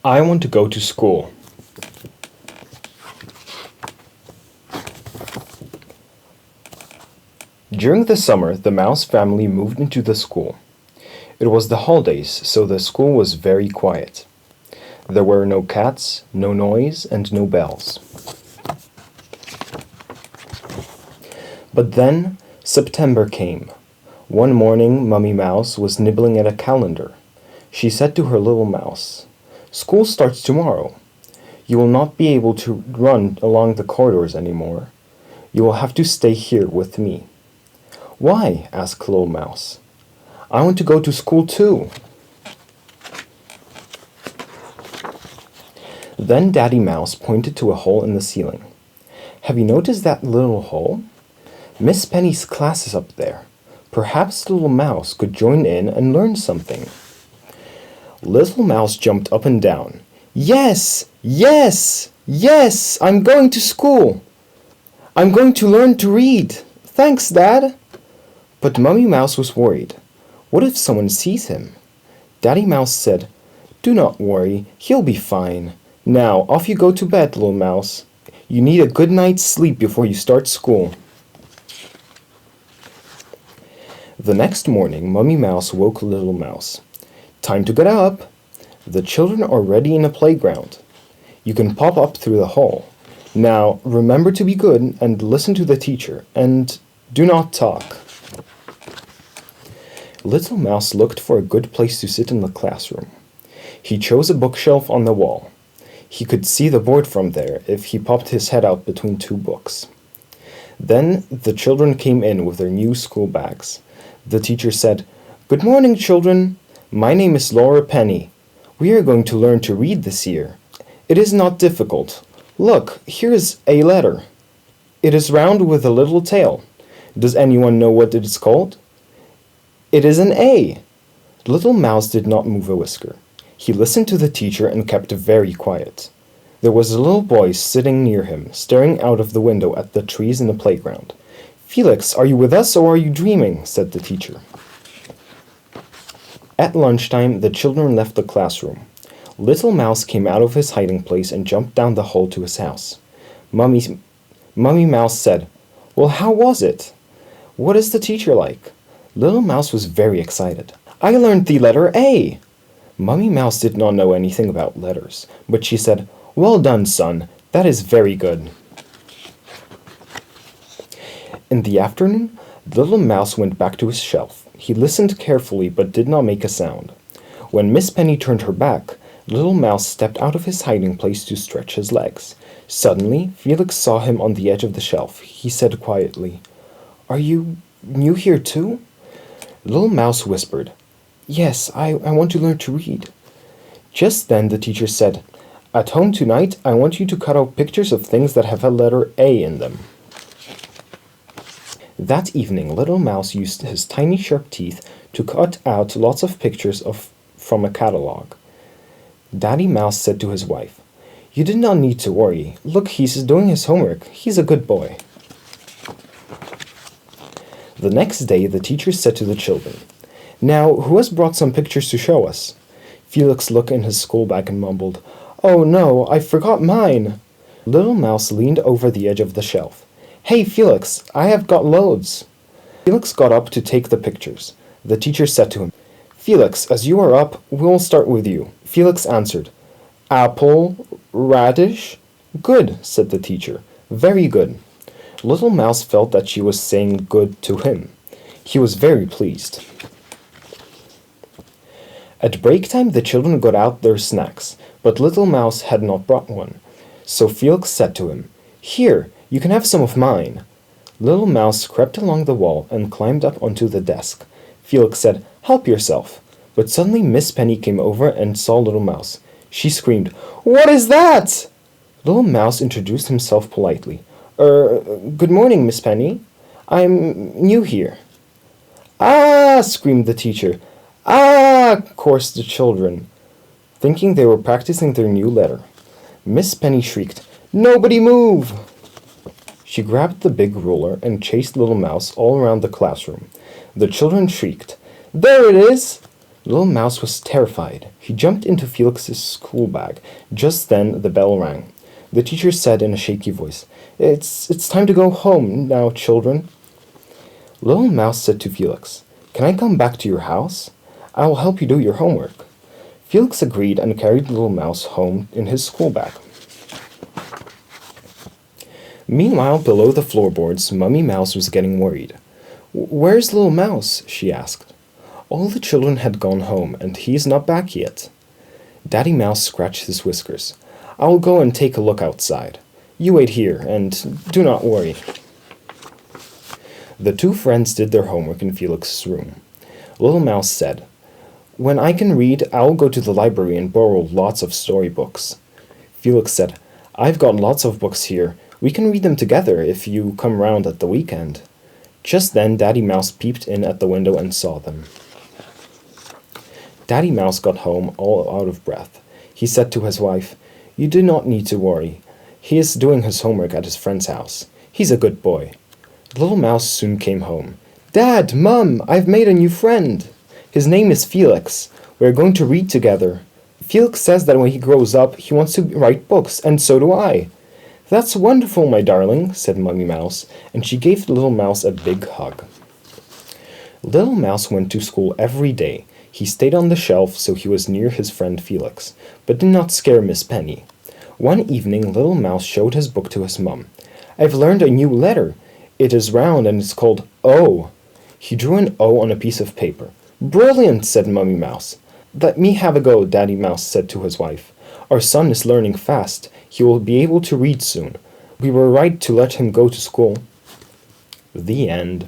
I want to go to school. During the summer, the mouse family moved into the school. It was the holidays, so the school was very quiet. There were no cats, no noise, and no bells. But then September came. One morning, Mummy Mouse was nibbling at a calendar. She said to her little mouse, "School starts tomorrow. You will not be able to run along the corridors anymore. You will have to stay here with me." "Why?" asked little mouse. "I want to go to school too." Then Daddy Mouse pointed to a hole in the ceiling. "Have you noticed that little hole? Miss Penny's class is up there. Perhaps little mouse could join in and learn something." Little Mouse jumped up and down. "Yes! Yes! Yes! I'm going to school! I'm going to learn to read! Thanks, Dad!" But Mummy Mouse was worried. What if someone sees him? Daddy Mouse said, "Do not worry, he'll be fine. Now, off you go to bed, little mouse. You need a good night's sleep before you start school." The next morning, Mummy Mouse woke Little Mouse. "Time to get up. The children are ready in the playground. You can pop up through the hall. Now, remember to be good and listen to the teacher, and do not talk." Little Mouse looked for a good place to sit in the classroom. He chose a bookshelf on the wall. He could see the board from there if he popped his head out between two books. Then the children came in with their new school bags. The teacher said, "Good morning, children. My name is Laura Penny. We are going to learn to read this year. It is not difficult. Look, here is a letter. It is round with a little tail. Does anyone know what it is called?" "It is an A." Little Mouse did not move a whisker. He listened to the teacher and kept very quiet. There was a little boy sitting near him, staring out of the window at the trees in the playground. "Felix, are you with us or are you dreaming?" said the teacher. At lunchtime, the children left the classroom. Little Mouse came out of his hiding place and jumped down the hall to his house. Mummy Mouse said, "Well, how was it? What is the teacher like?" Little Mouse was very excited. "I learned the letter A." Mummy Mouse did not know anything about letters, but she said, "Well done, son. That is very good." In the afternoon, Little Mouse went back to his shelf. He listened carefully but did not make a sound. When Miss Penny turned her back, Little Mouse stepped out of his hiding place to stretch his legs. Suddenly, Felix saw him on the edge of the shelf. He said quietly, "Are you new here too?" Little Mouse whispered, "Yes, I want to learn to read." Just then the teacher said, "At home tonight, I want you to cut out pictures of things that have a letter A in them." That evening, Little Mouse used his tiny sharp teeth to cut out lots of pictures from a catalog. Daddy Mouse said to his wife, "You did not need to worry. Look, he's doing his homework. He's a good boy." The next day, the teacher said to the children, "Now, who has brought some pictures to show us?" Felix looked in his school bag and mumbled, "Oh no, I forgot mine." Little Mouse leaned over the edge of the shelf. "Hey, Felix, I have got loads." Felix got up to take the pictures. The teacher said to him, "Felix, as you are up, we will start with you." Felix answered, "Apple, radish." "Good," said the teacher. "Very good." Little Mouse felt that she was saying good to him. He was very pleased. At break time, the children got out their snacks, but Little Mouse had not brought one. So Felix said to him, "Here, you can have some of mine." Little Mouse crept along the wall and climbed up onto the desk. Felix said, "Help yourself." But suddenly Miss Penny came over and saw Little Mouse. She screamed, "What is that?" Little Mouse introduced himself politely. Good morning, Miss Penny. I'm new here." "Ah!" screamed the teacher. "Ah!" chorused the children, thinking they were practicing their new letter. Miss Penny shrieked, "Nobody move!" She grabbed the big ruler and chased Little Mouse all around the classroom. The children shrieked, "There it is!" Little Mouse was terrified. He jumped into Felix's school bag. Just then the bell rang. The teacher said in a shaky voice, It's time to go home now, children." Little Mouse said to Felix, "Can I come back to your house? I will help you do your homework." Felix agreed and carried Little Mouse home in his school bag. Meanwhile, below the floorboards, Mummy Mouse was getting worried. "Where's Little Mouse?" she asked. All the children had gone home, and he's not back yet. Daddy Mouse scratched his whiskers. "I will go and take a look outside. You wait here, and do not worry." The two friends did their homework in Felix's room. Little Mouse said, "When I can read, I'll go to the library and borrow lots of storybooks." Felix said, "I've got lots of books here. We can read them together if you come round at the weekend." Just then Daddy Mouse peeped in at the window and saw them. Daddy Mouse got home all out of breath. He said to his wife, "You do not need to worry. He is doing his homework at his friend's house. He's a good boy." Little Mouse soon came home. "Dad, Mum, I've made a new friend. His name is Felix. We're going to read together. Felix says that when he grows up, he wants to write books, and so do I." "That's wonderful, my darling," said Mummy Mouse, and she gave Little Mouse a big hug. Little Mouse went to school every day. He stayed on the shelf so he was near his friend Felix, but did not scare Miss Penny. One evening, Little Mouse showed his book to his mum. "I've learned a new letter. It is round and it's called O." He drew an O on a piece of paper. "Brilliant," said Mummy Mouse. "Let me have a go," Daddy Mouse said to his wife. "Our son is learning fast. He will be able to read soon. We were right to let him go to school." The end.